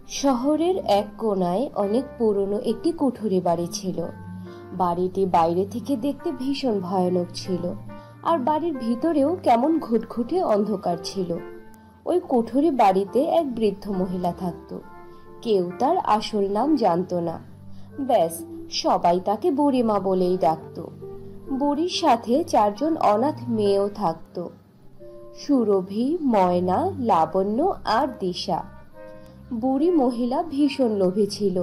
শহরের এক কোণায় অনেক পুরনো একটি কুঠুরি বাড়ি ছিল। বাড়িটি বাইরে থেকে দেখতে ভীষণ ভয়ানক ছিল, আর বাড়ির ভিতরেও কেমন ঘুটঘুটে অন্ধকার ছিল। ওই কুঠুরি বাড়িতে এক বৃদ্ধ মহিলা থাকত। কেউ তার আসল নাম জানতো না, ব্যাস সবাই তাকে বুড়িমা বলেই ডাকতো। বুড়ির সাথে 4জন অনাথ মেয়েও থাকতো, সুরভি, ময়না, লাবণ্য আর দিশা। বুড়ি মহিলা ভীষণ লোভী ছিল,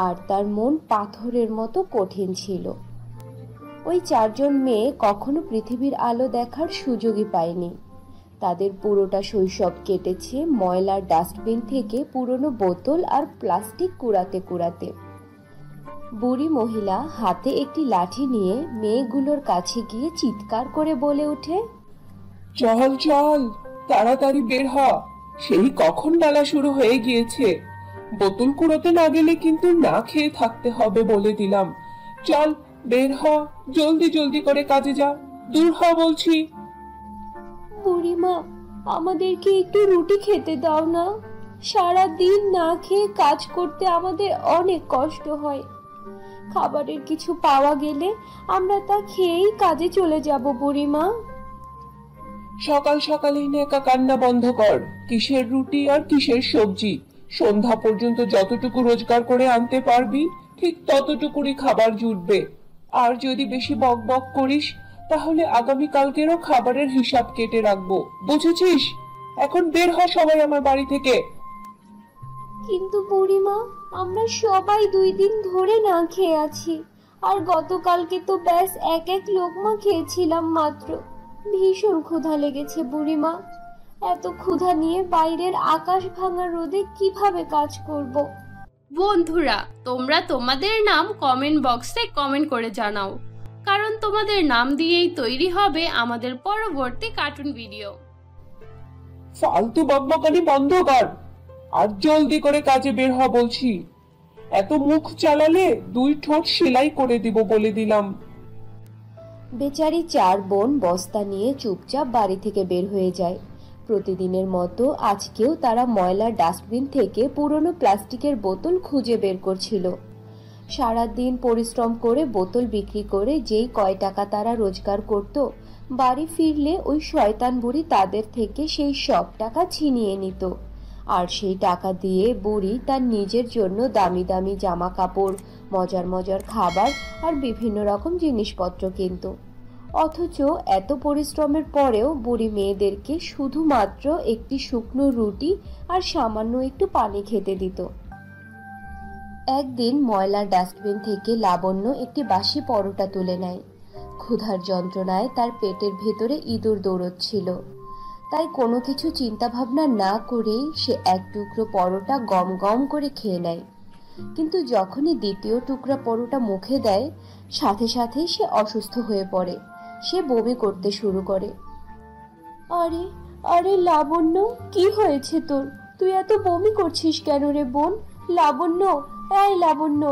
আর তার মন পাথরের মতো কঠিন ছিল। ওই 4জন মেয়ে কখনো পৃথিবীর আলো দেখার সুযোগই পায়নি। তাদের পুরোটা শৈশব কেটেছে ময়লার ডাস্টবিন থেকে পুরনো বোতল আর প্লাস্টিক কুড়াতে কুড়াতে। বুড়ি মহিলা হাতে একটি লাঠি নিয়ে মেয়েগুলোর কাছে গিয়ে চিৎকার করে বলে ওঠে, চল চল, তাড়াতাড়ি বের হ, সেই কখন বেলা শুরু হয়ে গিয়েছে। বোতল কুড়োতে না গেলে কিন্তু না খেয়ে থাকতে হবে বলে দিলাম। চল বের হ, জলদি জলদি করে কাজে যা, দূর হ বলছি। বুড়িমা, আমাদেরকে একটু রুটি খেতে দাও না, সারা দিন না খেয়ে কাজ করতে আমাদের অনেক কষ্ট হয়। খাবারের কিছু পাওয়া গেলে আমরা তা খেয়েই কাজে চলে যাব বুড়িমা। সকাল সকালেই নেকা কান্না বন্ধ কর। কিসের রুটি আর কিসের সবজি? সন্ধ্যা পর্যন্ত যতটুকু রোজগার করে আনতে পারবি ঠিক ততটুকুরই খাবার জুটবে। আর যদি বেশি বক বক করিস তাহলে আগামী কালকেরও খাবারের হিসাব কেটে রাখবো, বুঝেছিস? এখন বের হ সবাই আমার বাড়ি থেকে। কিন্তু বুড়িমা, আমরা সবাই 2 দিন ধরে না খেয়ে আছি, আর গতকালকে তো ব্যাস এক লোকমা খেয়েছিলাম মাত্র। ভীষণ ক্ষুধা লেগেছে বুড়িমা। এত ক্ষুধা নিয়ে বাইরের আকাশ ভাঙা রোদে কিভাবে কাজ করব? বন্ধুরা, তোমরা তোমাদের নাম কমেন্ট বক্সে কমেন্ট করে জানাও, কারণ তোমাদের নাম দিয়েই তৈরি হবে আমাদের পরবর্তী কার্টুন ভিডিও। ফালতু বকবকানি বন্ধ কর, আর জলদি করে কাজে বের হ বলছি। এত মুখ চালালে 2 ঠোঁট সেলাই করে দিব বলে দিলাম। বেচারি 4 বোন বস্তা নিয়ে চুপচাপ বাড়ি থেকে বের হয়ে যায়। প্রতিদিনের মতো আজকেও তারা ময়লার ডাস্টবিন থেকে পুরনো প্লাস্টিকের বোতল খুঁজে বের করছিল। সারাদিন পরিশ্রম করে বোতল বিক্রি করে যেই কয় টাকা তারা রোজগার করত, বাড়ি ফিরলে ওই শয়তান বুড়ি তাদের থেকে সেই সব টাকা ছিনিয়ে নিত। আর সেই টাকা দিয়ে বুড়ি তার নিজের জন্য দামি দামি জামা কাপড়, মজার মজার খাবার আর বিভিন্ন রকম জিনিসপত্র কিনত। অথচ এত পরিশ্রমের পরেও বুড়ি মেয়েদেরকে শুধুমাত্র একটি শুকনো রুটি আর সামান্য একটু পানি খেতে দিত। একদিন ময়লার ডাস্টবিন থেকে লাবণ্য একটি বাসি পরোটা তুলে নেয়। ক্ষুধার যন্ত্রণায় তার পেটের ভেতরে ইঁদুর দৌড়চ্ছিল, তাই কোনো কিছু চিন্তা ভাবনা না করেই সে এক টুকরো পরোটা গম গম করে খেয়ে নেয়। কিন্তু যখনই দ্বিতীয় টুকরা পরোটা মুখে দেয়, সাথে সাথেই সে অসুস্থ হয়ে পড়ে। সে বমি করতে শুরু করে। আরে আরে লাবণ্য, কি হয়েছে তোর? তুই এত বমি করছিস কেন রে বোন? লাবণ্য, এই লাবণ্য।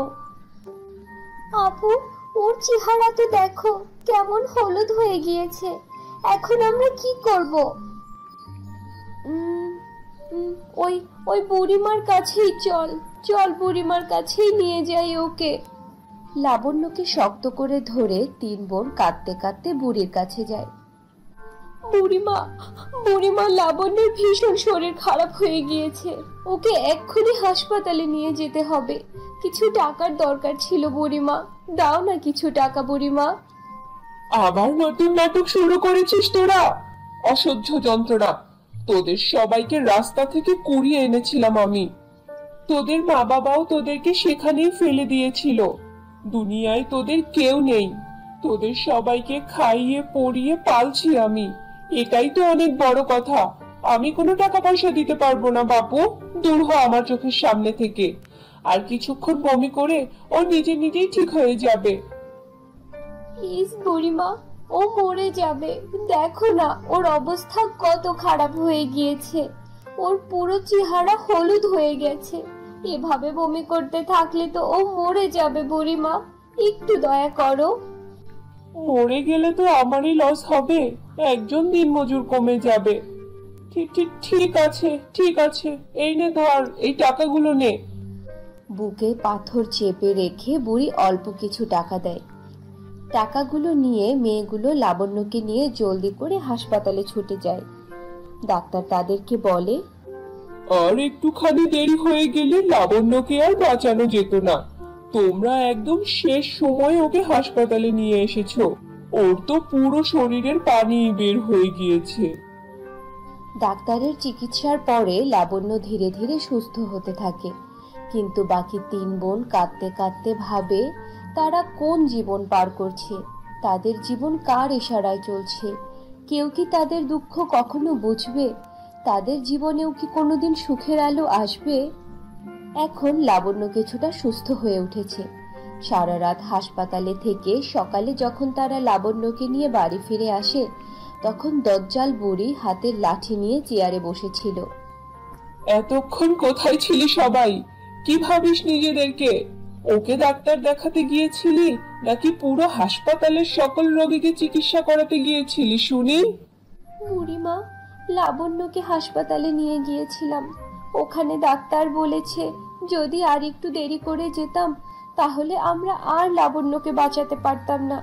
আপু, ওর চেহারা তো দেখো, কেমন হলুদ হয়ে গিয়েছে। এখন আমরা কি করব? ওই ওই বুড়িমার কাছেই চল, চল বুড়িমার কাছেই নিয়ে যাই ওকে। লাবণ্যকে শক্ত করে ধরে 3 বোন কাঁদতে কাঁদতে বুড়ির কাছে যায়। বুড়িমা, বুড়িমা, লাবণ্যের ভীষণ শরীর খারাপ হয়ে গিয়েছে, ওকে এক্ষুনি হাসপাতালে নিয়ে যেতে হবে। কিছু টাকার দরকার ছিল বুড়িমা, দাও না কিছু টাকা বুড়িমা। আবার নতুন নাটক শুরু করেছিস তোরা? অসহ্য যন্ত্রণা। তোদের সবাইকে রাস্তা থেকে কুড়িয়ে এনেছিলাম আমি। তোদের মা বাবাও তোদেরকে সেখানেই ফেলে দিয়েছিল। দুনিয়ায় তোদের কেউ নেই। তোদের সবাইকে খাইয়ে পরিয়ে পালছি আমি। এটাই তো অনেক বড় কথা। আমি কোনো টাকা পয়সা দিতে পারবো না বাপু, দূর হ আমার চোখের সামনে থেকে। আর কিছুক্ষণ বমি করে ও নিজে নিজেই ঠিক হয়ে যাবে। প্লিজ বুড়িমা, ও মরে যাবে। দেখো না ওর অবস্থা কত খারাপ হয়ে গিয়েছে, ওর পুরো চেহারা হলুদ হয়ে গেছে। এভাবে বমি করতে থাকলে তো ও মরে যাবে বুড়িমা, একটু দয়া করো। মরে গেলে তো আমারই লস হবে, একজন দিনমজুর কমে যাবে। ঠিক ঠিক ঠিক আছে, ঠিক আছে, এই নে ধর, এই টাকাগুলো নে। বুকে পাথর চেপে রেখে বুড়ি অল্প কিছু টাকা দেয়। টাকাগুলো নিয়ে মেয়েগুলো লাবণ্যকে নিয়ে জলদি করে হাসপাতালে ছুটে যায়। ডাক্তার তাদেরকে বলে, আর একটুখানি দেরি হয়ে গেলে লাবণ্যকে আর বাঁচানো যেত না। তোমরা একদম শেষ সময় ওকে হাসপাতালে নিয়ে এসেছো। ওর তো পুরো শরীরের পানি বের হয়ে গিয়েছে। ডাক্তারের চিকিৎসার পরে লাবণ্য ধীরে ধীরে সুস্থ হতে থাকে। কিন্তু বাকি 3 বোন কাঁদতে কাঁদতে ভাবে তারা কোন জীবন পার করছে, তাদের জীবন কার ইশারায় চলছে। কেউ কি তাদের দুঃখ কখনো বুঝবে? তাদের জীবনেও কি কোনোদিন সুখের আলো আসবে? এখন লাবণ্য কিছুটা সুস্থ হয়ে উঠেছে। সারা রাত হাসপাতালে থেকে সকালে যখন তারা লাবণ্যকে নিয়ে বাড়ি ফিরে আসে, তখন দজ্জাল বুড়ি হাতের লাঠি নিয়ে চেয়ারে বসেছিল। এতক্ষণ কোথায় ছিলি সবাই? কি ভাবিস নিজেদেরকে? ওকে ডাক্তার দেখাতে গিয়েছিলি নাকি পুরো হাসপাতালের সকল রোগীকে চিকিৎসা করাতে গিয়েছিলি শুনি? বুড়িমা, লাবণ্যকে হাসপাতালে নিয়ে গিয়েছিলাম। ওখানে ডাক্তার বলেছে যদি আর একটু দেরি করে যেতাম তাহলে আমরা আর লাবণ্যকে বাঁচাতে পারতাম না।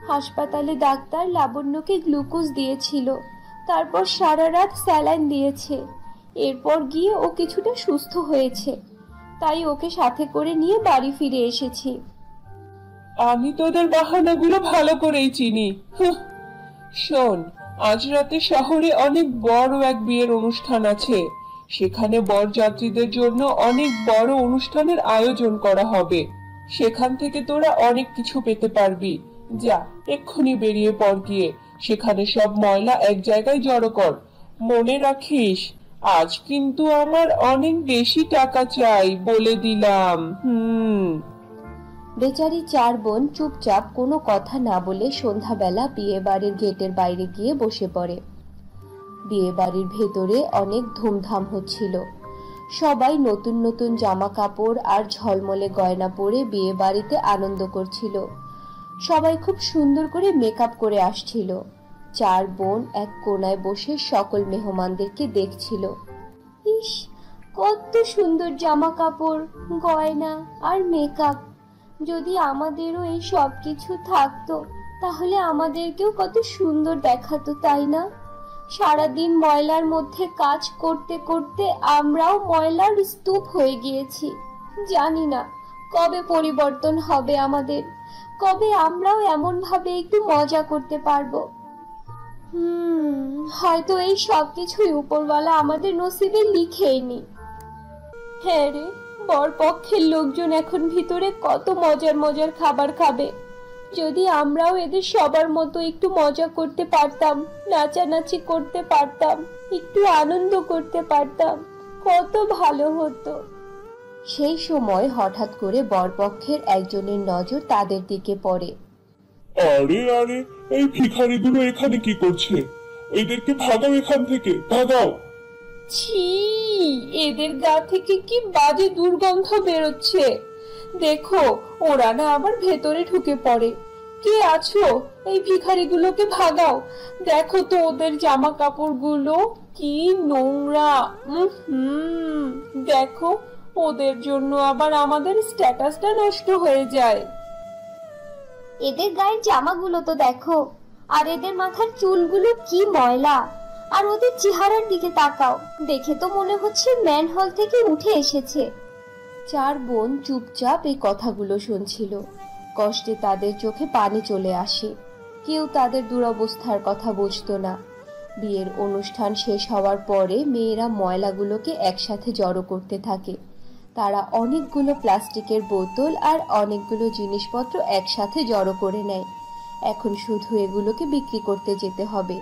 হাসপাতালে ডাক্তার লাবণ্যকে গ্লুকোজ দিয়েছিল, তারপর সারা রাত স্যালাইন দিয়েছে। এরপর গিয়ে ও কিছুটা সুস্থ হয়েছে, তাই ওকে সাথে করে নিয়ে বাড়ি ফিরে এসেছি। আমি তোদের বাহানাগুলো ভালো করেই চিনি। শোন, আজ রাতে শহরে অনেক বড় এক বিয়ের অনুষ্ঠান আছে। সেখানে বরযাত্রীদের জন্য অনেক বড় অনুষ্ঠানের আয়োজন করা হবে। সেখান থেকে তোরা অনেক কিছু পেতে পারবি। যা, এক্ষুনি বেরিয়ে পড় গিয়ে। সেখানে সব ময়লা এক জায়গায় জড়ো কর। মনে রাখিস, আজ কিন্তু আমার অনেক বেশি টাকা চাই, বলে দিলাম। বেচারি 4 বোন চুপচাপ কোনো কথা না বলে সন্ধ্যাবেলা বিয়ে বাড়ির গেটের বাইরে গিয়ে বসে পড়ে। বিয়ে বাড়ির ভেতরে অনেক ধুমধাম হচ্ছিল। সবাই নতুন নতুন জামা কাপড় আর ঝলমলে গয়না পরে বিয়ে বাড়িতে আনন্দ করছিল। সবাই খুব সুন্দর করে মেকআপ করে আসছিল। 4 বোন এক কোনায় বসে সকল মেহমানদেরকে দেখছিল। ইস, কত সুন্দর জামা কাপড়, গয়না আর মেকআপ। যদি আমাদেরও এই সব কিছু থাকতো তাহলে আমাদেরকেও কত সুন্দর দেখাতো, তাই না? সারাদিন ময়লার মধ্যে কাজ করতে করতে আমরাও ময়লার স্তূপ হয়ে গিয়েছি। জানি না কবে পরিবর্তন হবে আমাদের, কবে আমরাও এমন ভাবে একটু মজা করতে পারবো। হয়তো এই সব কিছুই উপরওয়ালা আমাদের নসিবে লিখেইনি। হ্যাঁ রে, বরপক্ষের লোকজন এখন ভিতরে কত মজার মজার খাবার খাবে। যদি আমরাও এদের সবার মতো একটু মজা করতে পারতাম, নাচানাচি করতে পারতাম, একটু আনন্দ করতে পারতাম, কত ভালো হতো। সেই সময় হঠাৎ করে বরপক্ষের একজনের নজর তাদের দিকে পড়ে। আরে আরে, এই ভিখারিগুলো এখানে কি করছে? এদেরকে ভাগাও এখান থেকে, ভাগাও। ছি, এদের গা থেকে কি বাজে দুর্গন্ধ বেরোচ্ছে। দেখো, ওরা না আবার ভেতরে ঢুকে পড়ে। কে আছো? এই ভিখারিগুলোকে ভাগাও। দেখো তো ওদের জামা কাপড়গুলো কি নোংরা। দেখো, ওদের জন্য আবার আমাদের স্ট্যাটাসটা নষ্ট হয়ে যায়। এদের গায়ের জামাগুলো তো দেখো, আর এদের মাথার চুলগুলো কি ময়লা। আর ওদের চেহারার দিকে তাকাও, দেখে তো মনে হচ্ছে ম্যানহোল থেকে উঠে এসেছে। 4 বোন চুপচাপ এই কথাগুলো শুনছিল। কষ্টে তাদের চোখে পানি চলে আসে। কেউ তাদের দুরবস্থার কথা বুঝতো না। বিয়ের অনুষ্ঠান শেষ হওয়ার পরে মেয়েরা ময়লাগুলোকে একসাথে জড়ো করতে থাকে। তারা অনেকগুলো প্লাস্টিকের বোতল আর অনেকগুলো জিনিসপত্র একসাথে জড়ো করে নেয়। এখন শুধু এগুলোকে বিক্রি করতে যেতে হবে।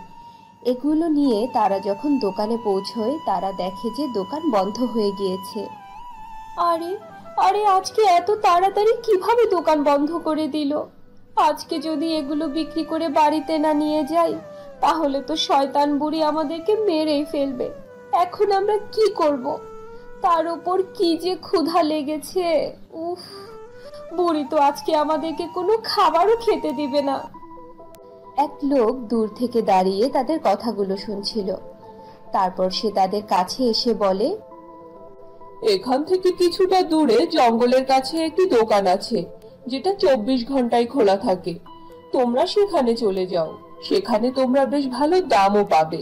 এগুলো নিয়ে তারা যখন দোকানে পৌঁছয় তারা দেখে যে দোকান বন্ধ হয়ে গিয়েছে। আরে আরে, আজকে এত তাড়াতাড়ি কিভাবে দোকান বন্ধ করে দিল? আজকে যদি এগুলো বিক্রি করে বাড়িতে না নিয়ে যাই তাহলে তো শয়তান বুড়ি আমাদেরকে মেরেই ফেলবে। এখন আমরা কি করব? তার উপর কি যে ক্ষুধা লেগেছে। উফ, বুড়ি তো আজকে আমাদেরকে কোনো খাবারও খেতে দিবে না। এক লোক দূর থেকে দাঁড়িয়ে তাদের কথাগুলো শুনছিল। তারপর সে তাদের কাছে এসে বলে, এখান থেকে কিছুটা দূরে জঙ্গলের কাছে একটি দোকান আছে, যেটা 24 ঘন্টায় খোলা থাকে। তোমরা সেখানে চলে যাও, সেখানে তোমরা বেশ ভালো দামও পাবে।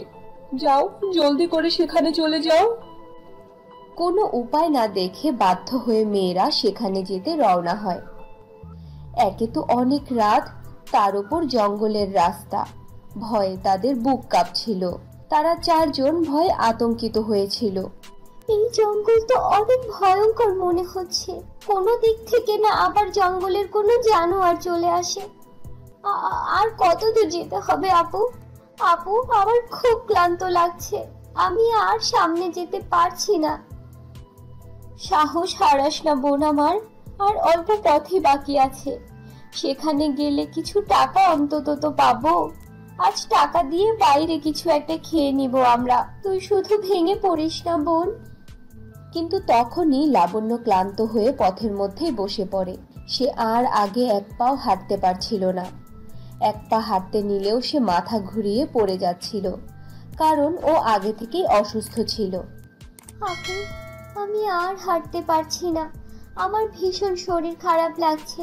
যাও, জলদি করে সেখানে চলে যাও। কোনো উপায় না দেখে বাধ্য হয়ে মেয়েরা সেখানে যেতে রওনা হয়। একে তো অনেক রাত, তার উপর জঙ্গলের রাস্তা, ভয়ে তাদের বুক কাঁপছিল। তারা চারজন ভয়ে আতঙ্কিত হয়েছিল। এই জঙ্গল তো অনেক ভয়ঙ্কর মনে হচ্ছে। কোনো দিক থেকে না আবার জঙ্গলের কোনো জানোয়ার চলে আসে। আর কত দূর যেতে হবে আপু? আপু, আমার খুব ক্লান্ত লাগছে, আমি আর সামনে যেতে পারছি না। সাহস হারাস না বোন আমার, আর অল্প পথই বাকি আছে। সেখানে গেলে কিছু টাকা অন্তত তো পাবো। আজ টাকা দিয়ে বাইরে কিছু একটা খেয়ে নিব আমরা। তুই শুধু ভেঙে পড়িস না বোন। কিন্তু তখনই লাবণ্য ক্লান্ত হয়ে পথের মধ্যেই বসে পড়ে। সে আর আগে এক পাও হাঁটতে পারছিল না। এক পা হাঁটতে নিলেও সে মাথা ঘুরিয়ে পড়ে যাচ্ছিল, কারণ ও আগে থেকেই অসুস্থ ছিল। আপু, আমি আর হাঁটতে পারছি না, আমার ভীষণ শরীর খারাপ লাগছে।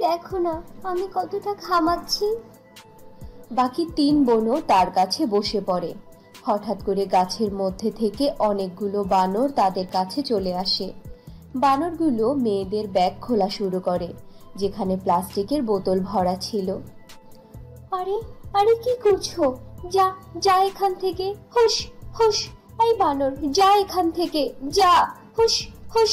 দেখো না আমি কতটা ঘামাচ্ছি। বাকি 3 বোনও তার কাছে বসে পড়ে। হঠাৎ করে গাছের মধ্যে থেকে অনেকগুলো বানর তাদের কাছে চলে আসে। বানরগুলো মেয়েদের ব্যাগ খোলা শুরু করে, যেখানে প্লাস্টিকের বোতল ভরা ছিল। আরে আরে, কি করছো? যা যা এখান থেকে, হুশ হুশ। এই বানর, যা এখান থেকে, যা, হুশ হুশ।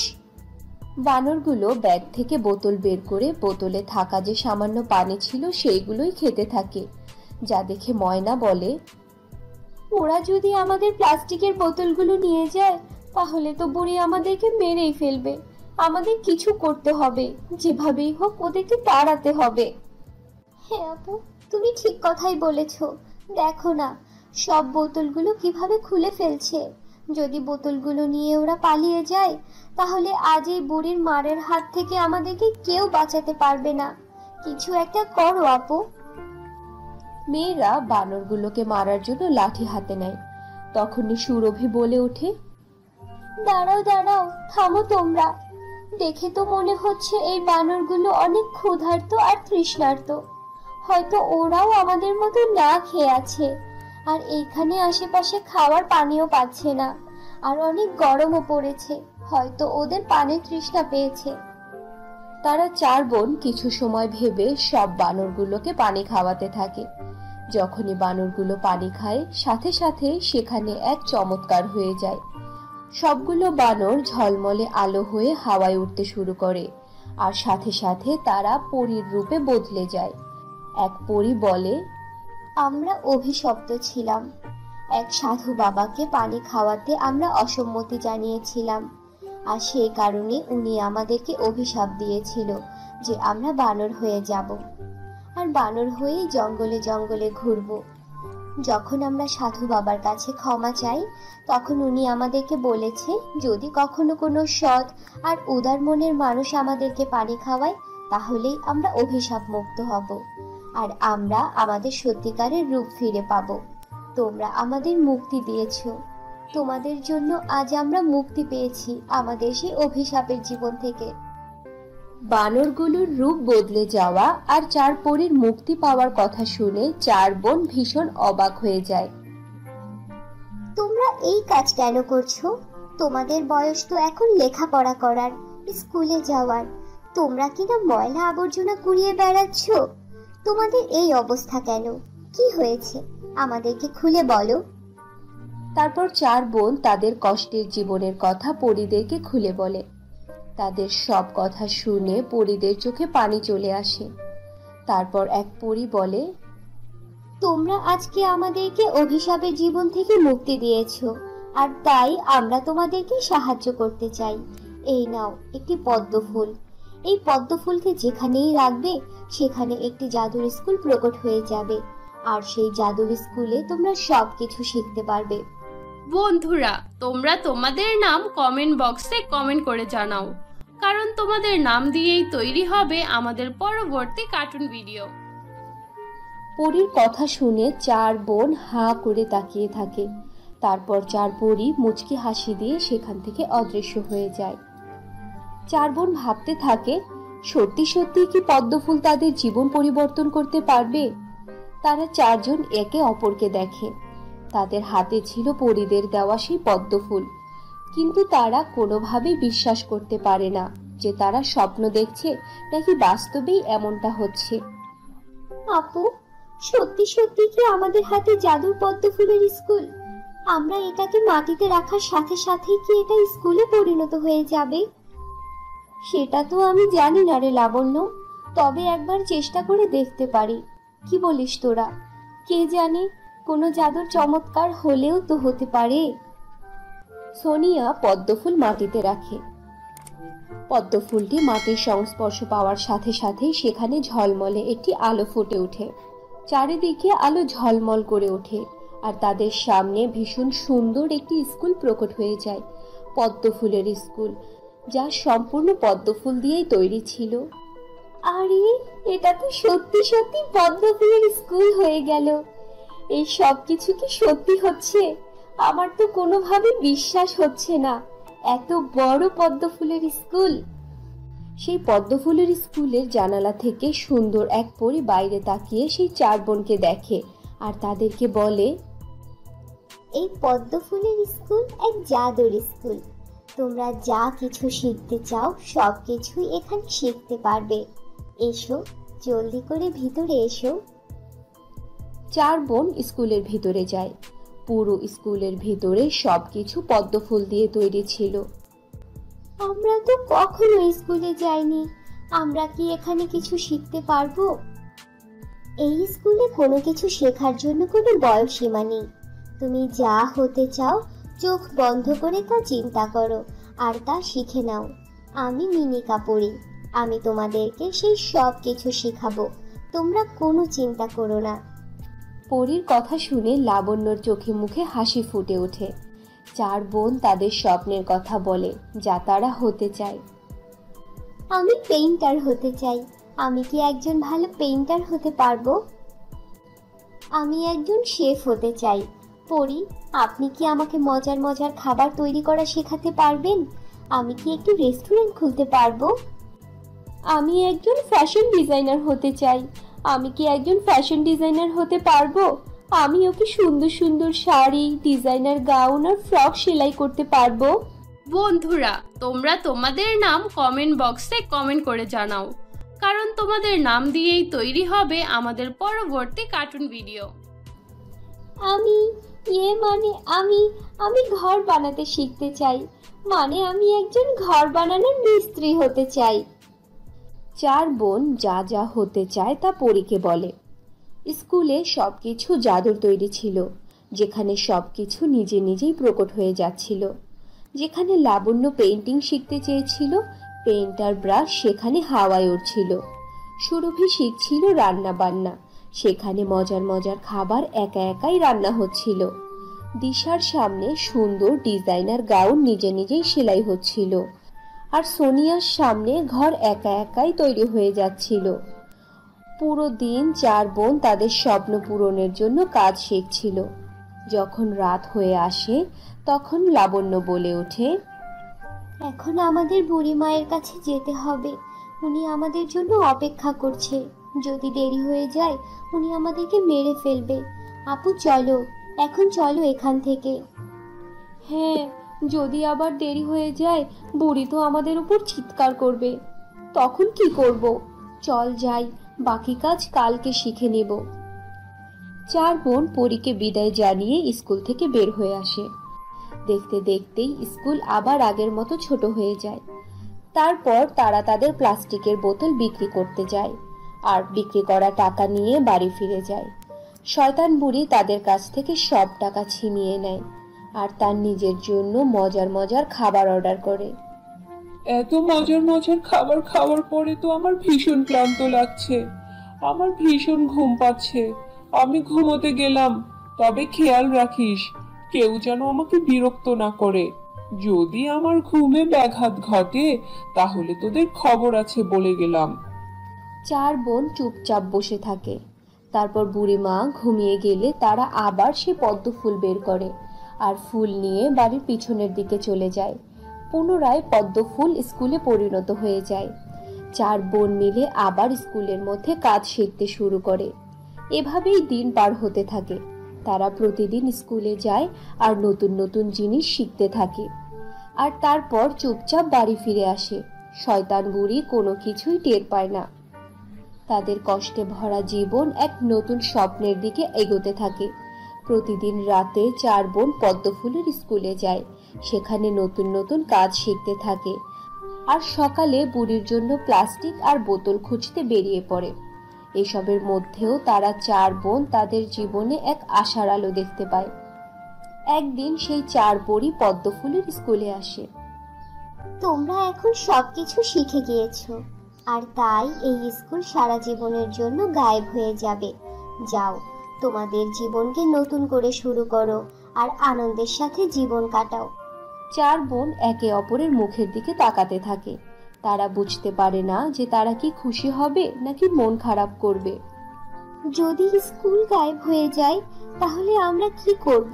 বানরগুলো ব্যাগ থেকে বোতল বের করে বোতলে থাকা যে সামান্য পানি ছিল সেইগুলোই খেতে থাকে। যা দেখে ময়না বলে, ওরা যদি আমাদের প্লাস্টিকের বোতলগুলো নিয়ে যায় তাহলে তো বুড়ি আমাদেরকে মেরেই ফেলবে। আমাদের কিছু করতে হবে, যেভাবেই হোক ওদেরকে তাড়াতে হবে। হ্যাঁ আপু, তুমি ঠিক কথাই বলেছো। দেখো না সব বোতলগুলো কিভাবে খুলে ফেলছে। যদি বোতলগুলো নিয়ে ওরা পালিয়ে যায় তাহলে আজ এই বুড়ির মারের হাত থেকে আমাদেরকে কেউ বাঁচাতে পারবে না। কিছু একটা করো আপু। মেয়েরা বানরগুলোকে মারার জন্য লাঠি হাতে নেয়। তখনই সুরভি বলে ওঠে, দাঁড়াও দাঁড়াও, থামো তোমরা। দেখে তো মনে হচ্ছে এই বানরগুলো অনেক ক্ষুধার্ত আর তৃষ্ণার্ত। হয়তো ওরাও আমাদের মতো না খেয়ে আছে, আর এইখানে আশেপাশে খাওয়ার পানিও পাচ্ছে না, আর অনেক গরমও পড়েছে। হয়তো ওদের পানির তৃষ্ণা পেয়েছে। তারা 4 বোন কিছু সময় ভেবে সব বানরগুলোকে পানি খাওয়াতে থাকে। যখনই বানরগুলো পানি খায়, সাথে সাথে সেখানে এক চমৎকার হয়ে যায়। সবগুলো বানর ঝলমলে আলো হয়ে হাওয়ায় উঠতে শুরু করে, আর সাথে সাথে তারা পরীর রূপে বদলে যায়। এক পরী বলে, আমরা অভিশপ্ত ছিলাম। এক সাধু বাবাকে পানি খাওয়াতে আমরা অসম্মতি জানিয়েছিলাম, আর সেই কারণে উনি আমাদেরকে অভিশাপ দিয়েছিল যে আমরা বানর হয়ে যাব, আর বানর হয়েই জঙ্গলে জঙ্গলে ঘুরব। যখন আমরা সাধু বাবার কাছে ক্ষমা চাই তখন উনি আমাদেরকে বলেছে যদি কখনো কোনো সৎ আর উদার মনের মানুষ আমাদেরকে পানি খাওয়ায় তাহলেই আমরা অভিশাপ মুক্ত হব, আর আমরা আমাদের সত্যিকারের রূপ ফিরে পাব। তোমরা আমাদের মুক্তি দিয়েছো, তোমাদের জন্য আজ আমরা মুক্তি পেয়েছি আমাদের সেই অভিশাপের জীবন থেকে। বানরগুলোর রূপ বদলে যাওয়া আর 4 পরীর মুক্তি পাওয়ার কথা শুনে 4 বোন ভীষণ অবাক হয়ে যায়। তোমরা এই কাজ কেন করছো? তোমাদের বয়স তো এখন লেখাপড়া করার, স্কুলে যাওয়ার। তোমরা কিনা ময়লা আবর্জনা কুড়িয়ে বেড়াচ্ছ। তোমাদের এই অবস্থা কেন? কি হয়েছে আমাদেরকে খুলে বলো। তারপর 4 বোন তাদের কষ্টের জীবনের কথা পরীদেরকে খুলে বলে। তাদের সব কথা শুনে পরীদের চোখে পানি চলে আসে। তারপর এক পরী বলে, তোমরা আজকে আমাদেরকে অভিশাপের জীবন থেকে মুক্তি দিয়েছো, আর তাই আমরা তোমাদেরকে সাহায্য করতে চাই। এই নাও একটি পদ্ম ফুল। এই পদ্ম ফুলকে যেখানেই রাখবে সেখানে একটি জাদুর স্কুল প্রকট হয়ে যাবে, আর সেই জাদুর স্কুলে তোমরা সবকিছু শিখতে পারবে। বন্ধুরা, তোমরা তোমাদের নাম কমেন্ট বক্সে কমেন্ট করে জানাও, কারণ তোমাদের নাম দিয়েই তৈরি হবে আমাদের পরবর্তী কার্টুন ভিডিও। পরীর কথা শুনে 4 বোন হাঁ করে তাকিয়ে থাকে। তারপর চার পরী মুচকি হাসি দিয়ে সেখান থেকে অদৃশ্য হয়ে যায়। চার বোন ভাবতে থাকে, সত্যি সত্যি কি পদ্মফুল তাদের জীবন পরিবর্তন করতে পারবে? তারা চারজন একে অপরকে দেখে। তাদের হাতে ছিল পরীদের দেওয়া সেই পদ্মফুল, কিন্তু তারা কোনোভাবেই বিশ্বাস করতে পারে না যে তারা স্বপ্ন দেখছে নাকি বাস্তবেই এমনটা হচ্ছে। আপু, সত্যি সত্যি কি আমাদের হাতে জাদুর পদ্মফুলের স্কুল? আমরা এটাকে মাটিতে রাখার সাথে সাথেই কি এটা স্কুলে পরিণত হয়ে যাবে? সেটা তো আমি জানি না রে লাবণ্য, তবে একবার চেষ্টা করে দেখতে পারি। কি বলিস তোরা? কে জানে, কোনো জাদুর চমৎকার হলেও তো হতে পারে। সোনিয়া পদ্মফুল মাটিতে রাখে। পদ্মফুলটি মাটির সংস্পর্শ পাওয়ার সাথে সাথেই সেখানে ঝলমলে একটি আলো ফুটে ওঠে। চারিদিকে আলো ঝলমল করে ওঠে, আর তাদের সামনে ভীষণ সুন্দর একটি স্কুল প্রকট হয়ে যায়। পদ্মফুলের স্কুল, যা সম্পূর্ণ পদ্মফুল দিয়েই তৈরি ছিল। আরে, এটা তো সত্যি সত্যি পদ্মফুলের স্কুল হয়ে গেল। এই সব কিছু কি সত্যি হচ্ছে? আমার তো কোনোভাবে বিশ্বাস হচ্ছে না, এত বড় পদ্মফুলের স্কুল। সেই পদ্মফুলের স্কুলের জানালা থেকে সুন্দর এক পরী বাইরে তাকিয়ে সেই চার বোনকে দেখে আর তাদেরকে বলে, এই পদ্মফুলের স্কুল এক জাদুর স্কুল। তোমরা যা কিছু শিখতে চাও সব কিছুই এখানে শিখতে পারবে। এসো, জলদি করে ভিতরে এসো। চার বোন স্কুলের ভিতরে যায়। পুরো স্কুলের ভিতরে সবকিছু পদ্মফুল দিয়ে তৈরি ছিল। আমরা তো কখনো স্কুলে যাইনি, আমরা কি এখানে কিছু শিখতে পারবো? এই স্কুলে কোনো কিছু শেখার জন্য কোনো বয়স সীমা নেই। তুমি যা হতে চাও চোখ বন্ধ করে তা চিন্তা করো আর তা শিখে নাও। আমি মিনিকা পড়ি, আমি তোমাদেরকে সেই সব কিছু শিখাবো। তোমরা কোনো চিন্তা করো না। পরীর কথা শুনে লাবণ্যর চোখে মুখে হাসি ফুটে ওঠে। চার বোন তাদের স্বপ্নের কথা বলে, যা তারা হতে চায়। আমি পেইন্টার হতে চাই। আমি কি একজন ভালো পেইন্টার হতে পারবো? আমি একজন শেফ হতে চাই। পরি, আপনি কি আমাকে মজার মজার খাবার তৈরি করা শেখাতে পারবেন? আমি কি একটি রেস্টুরেন্ট খুলতে পারবো? আমি একজন ফ্যাশন ডিজাইনার হতে চাই। আমি কি একজন ফ্যাশন ডিজাইনার হতে পারবো? আমিও কি সুন্দর সুন্দর শাড়ি, ডিজাইনার গাউন আর ফ্রক সেলাই করতে পারবো? বন্ধুরা, তোমরা তোমাদের নাম কমেন্ট বক্সে কমেন্ট করে জানাও, কারণ তোমাদের নাম দিয়েই তৈরি হবে আমাদের পরবর্তী কার্টুন ভিডিও। আমি আমি ঘর বানাতে শিখতে চাই। আমি একজন ঘর বানানোর মিস্ত্রি হতে চাই। চার বোন যা যা হতে চায় তা পরীকে বলে। স্কুলে সবকিছু জাদুর তৈরি ছিল, যেখানে সবকিছু নিজে নিজেই প্রকট হয়ে যাচ্ছিল। যেখানে লাবণ্য পেইন্টিং শিখতে চেয়েছিল, পেইন্টার ব্রাশ সেখানে হাওয়ায় উড়ছিল। সুরভি শিখছিল রান্না বান্না, সেখানে মজার মজার খাবার একা একাই রান্না হচ্ছিল। দিশার সামনে সুন্দর ডিজাইনার গাউন নিজে নিজেই সেলাই হচ্ছিল, আর সোনিয়ার সামনে ঘর একা একাই তৈরি হয়ে যাচ্ছিল। পুরো দিন চার বোন তাদের স্বপ্ন পূরণের জন্য কাজ শিখছিল। যখন রাত হয়ে আসে তখন লাবণ্য বলে ওঠে, এখন আমাদের বুড়ি মায়ের কাছে যেতে হবে। উনি আমাদের জন্য অপেক্ষা করছে। যদি দেরি হয়ে যায় উনি আমাদেরকে মেরে ফেলবে। আপু চলো, এখন চলো এখান থেকে। হ্যাঁ, যদি আবার দেরি হয়ে যায় বুড়ি তো আমাদের উপর চিৎকার করবে। তখন কি করব? চল যাই, বাকি কাজ কালকে শিখে নেব। চার বোন পরীকে বিদায় জানিয়ে স্কুল থেকে বের হয়ে আসে। দেখতে দেখতেই স্কুল আবার আগের মতো ছোট হয়ে যায়। তারপর তারা তাদের প্লাস্টিকের বোতল বিক্রি করতে যায়, আর বিক্রি করা টাকা নিয়ে বাড়ি ফিরে যায়। শয়তান বুড়ি তাদের কাছ থেকে সব টাকা ছিনিয়ে নেয় আর তার নিজের জন্য মজার মজার খাবার অর্ডার করে। এত মজার মজার খাবার খাওয়ার পরে তো আমার ভীষণ ক্লান্ত লাগছে, আমার ভীষণ ঘুম পাচ্ছে। আমি ঘুমোতে গেলাম, তবে খেয়াল রাখিস কেউ যেন আমাকে বিরক্ত না করে। যদি আমার ঘুমে ব্যাঘাত ঘটে তাহলে তোদের খবর আছে বলে গেলাম। চার বোন চুপচাপ বসে থাকে। তারপর বুড়িমা ঘুমিয়ে গেলে তারা আবার সে পদ্ম ফুল বের করে আর ফুল নিয়ে বাড়ির পিছনের দিকে চলে যায়। পুনরায় পদ্ম ফুল স্কুলে পরিণত হয়ে যায়। 4 বোন মিলে আবার স্কুলের মধ্যে কাজ শিখতে শুরু করে। এভাবেই দিন পার হতে থাকে। তারা প্রতিদিন স্কুলে যায় আর নতুন নতুন জিনিস শিখতে থাকে। আর তারপর চুপচাপ বাড়ি ফিরে আসে। শয়তান বুড়ি কোনো কিছুই টের পায় না। তাদের কষ্টে ভরা জীবন এক নতুন স্বপ্নের দিকে এগোতে থাকে। প্রতিদিন রাতে 4 বোন পদ্মফুলের স্কুলে যায়। সেখানে নতুন নতুন কাজ শিখতে থাকে। আর সকালে বুড়ির জন্য প্লাস্টিক আর বোতল খুঁজতে বেরিয়ে পড়ে। এসবের মধ্যেও তারা 4 বোন তাদের জীবনে এক আশার আলো দেখতে পায়। একদিন সেই 4 পরী পদ্মফুলের স্কুলে আসে। তোমরা এখন সবকিছু শিখে গিয়েছো, আর তাই এই স্কুল সারা জীবনের জন্য গায়েব হয়ে যাবে। যাও, তোমাদের জীবনকে নতুন করে শুরু করো আর আনন্দের সাথে জীবন কাটাও। 4 বোন একে অপরের মুখের দিকে তাকাতে থাকে। তারা বুঝতে পারে না যে তারা কি খুশি হবে নাকি মন খারাপ করবে। যদি স্কুল গায়েব হয়ে যায় তাহলে আমরা কি করব?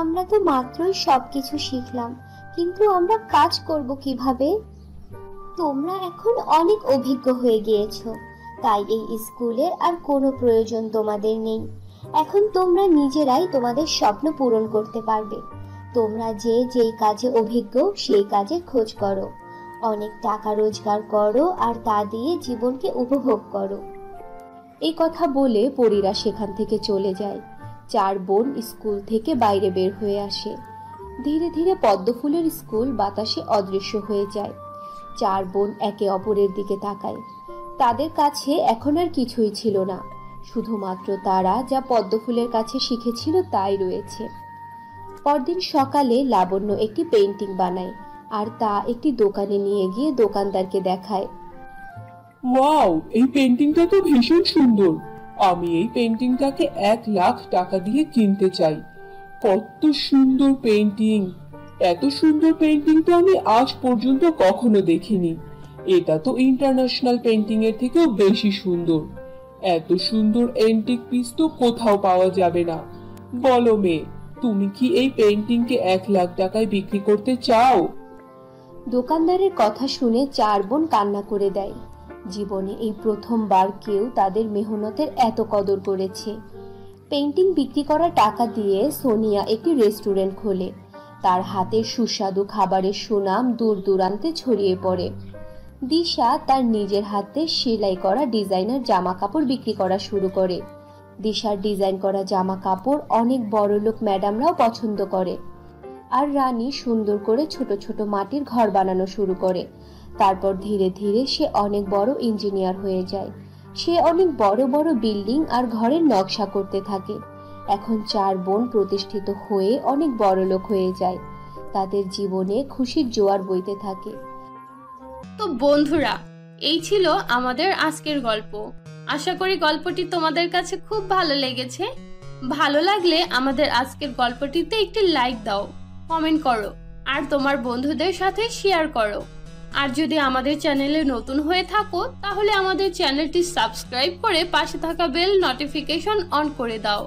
আমরা তো মাত্রই সবকিছু শিখলাম, কিন্তু আমরা কাজ করব কিভাবে? তোমরা এখন অনেক অভিজ্ঞ হয়ে গিয়েছো, তাই এই স্কুলের আর কোনো প্রয়োজন তোমাদের নেই। এখন তোমরা নিজেরাই তোমাদের স্বপ্ন পূরণ করতে পারবে। তোমরা যেই কাজে অভিজ্ঞ সেই কাজে খোঁজ করো, অনেক টাকা রোজগার করো আর তা দিয়ে জীবনকে উপভোগ করো। এই কথা বলে পরীরা সেখান থেকে চলে যায়। 4 বোন স্কুল থেকে বাইরে বের হয়ে আসে। ধীরে ধীরে পদ্মফুলের স্কুল বাতাসে অদৃশ্য হয়ে যায়। 4 বোন একে অপরের দিকে তাকায়। তাদের কাছে এখন আর কিছুই ছিল না, শুধুমাত্র তারা যা পদ্মফুলের কাছে শিখেছিল তাই রয়েছে। পরদিন সকালে লাবণ্য একটি পেইন্টিং বানায় আর তা একটি দোকানে নিয়ে গিয়ে দোকানদারকে দেখায়। ওয়াও, এই পেন্টিংটা তো ভীষণ সুন্দর। আমি এই পেন্টিংটাকে 1 লাখ টাকা দিয়ে কিনতে চাই। কত সুন্দর পেন্টিং! এত সুন্দর পেন্টিং তো আমি আজ পর্যন্ত কখনো দেখিনি। এটা তো ইন্টারন্যাশনাল পেন্টিং এর থেকেও বেশি সুন্দর। এত সুন্দর এন্টিক পিস তো কোথাও পাওয়া যাবে না। বলো মেয়ে, তুমি কি এই পেন্টিংকে 1 লাখ টাকায় বিক্রি করতে চাও? দোকানদারের কথা শুনে 4 বোন কান্না করে দেয়। জীবনে এই প্রথমবার কেউ তাদের মেহনতের এত কদর করেছে। পেইন্টিং বিক্রি করা টাকা দিয়ে সোনিয়া একটি রেস্টুরেন্ট খোলে। তার হাতের সুস্বাদু খাবারের সুনাম দূর দূরান্তে ছড়িয়ে পড়ে। দিশা তার নিজের হাতে সেলাই করা ডিজাইনার জামা কাপড় বিক্রি করা শুরু করে। দিশার ডিজাইন করা জামা কাপড় অনেক বড়লোক ম্যাডামরাও পছন্দ করে। আর রানী সুন্দর করে ছোট ছোট মাটির ঘর বানানো শুরু করে। তারপর ধীরে ধীরে সে অনেক বড় ইঞ্জিনিয়ার হয়ে যায়। সে অনেক বড় বড় বিল্ডিং আর ঘরের নকশা করতে থাকে। এখন 4 বোন প্রতিষ্ঠিত হয়ে অনেক বড়লোক হয়ে যায়। তাদের জীবনে খুশির জোয়ার বইতে থাকে। তো বন্ধুরা, এই ছিল আমাদের আজকের গল্প। আশা করি গল্পটি তোমাদের কাছে খুব ভালো লেগেছে। ভালো লাগলে আমাদের আজকের গল্পটিতে একটি লাইক দাও, কমেন্ট করো আর তোমার বন্ধুদের সাথে শেয়ার করো। আর যদি আমাদের চ্যানেলে নতুন হয়ে থাকো তাহলে আমাদের চ্যানেলটি সাবস্ক্রাইব করে পাশে থাকা বেল নোটিফিকেশন অন করে দাও।